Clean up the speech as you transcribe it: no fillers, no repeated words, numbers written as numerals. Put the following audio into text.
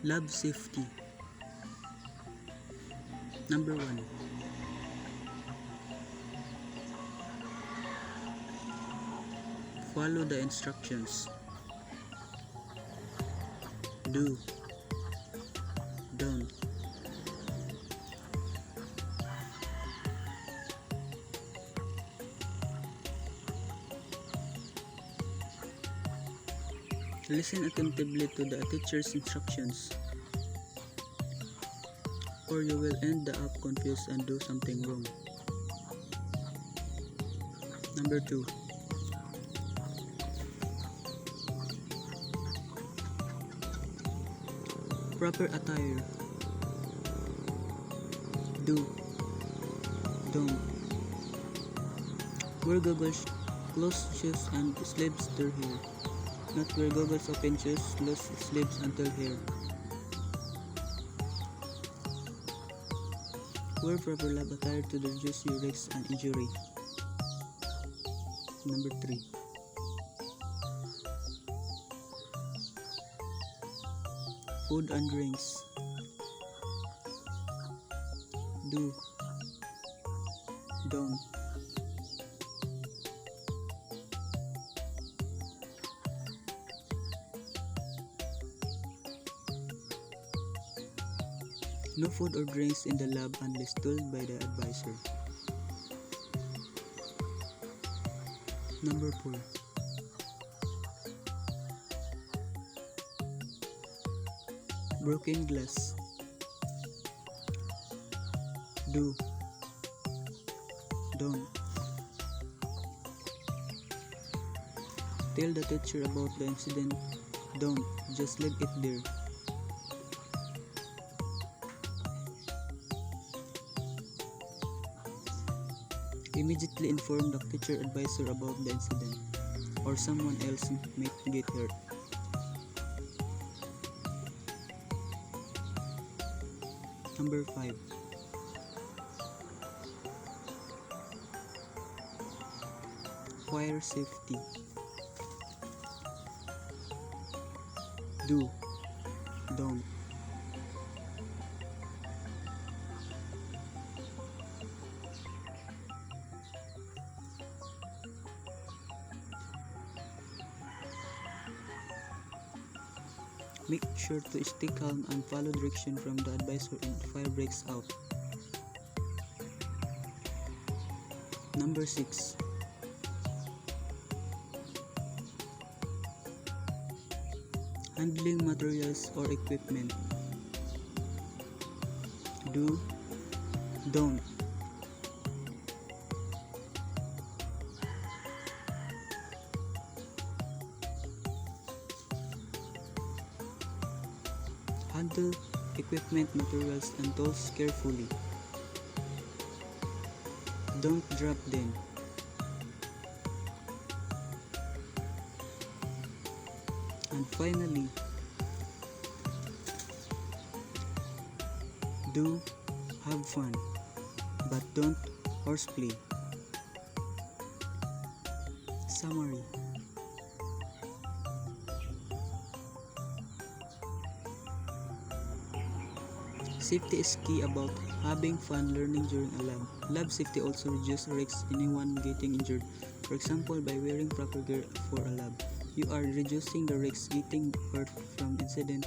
Lab safety. Number 1. Follow the instructions. Do. Don't. Listen attentively to the teacher's instructions, or you will end up confused and do something wrong. Number 2. Proper attire. Do. Don't. Wear goggles, closed shoes and sleeves till here. Not wear goggles, open shoes, closed sleeves until here. Wear proper lab attire to reduce your risk and injury. Number 3. Food and drinks. Do. Don't. No food or drinks in the lab unless told by the advisor. Number 4. Broken glass. Do. Don't. Tell the teacher about the incident. Don't. Just leave it there. Immediately inform the teacher advisor about the incident, or someone else might get hurt. Number 5. Fire safety. Do. Don't. Make sure to stay calm and follow direction from the advisor and fire breaks out. Number 6. Handling materials or equipment. Do. Don't. Handle equipment, materials, and tools carefully. Don't drop them. And finally, do have fun, but don't horseplay. Summary. Safety is key about having fun learning during a lab. Lab safety also reduces risks anyone getting injured. For example, by wearing proper gear for a lab, you are reducing the risk getting hurt from incident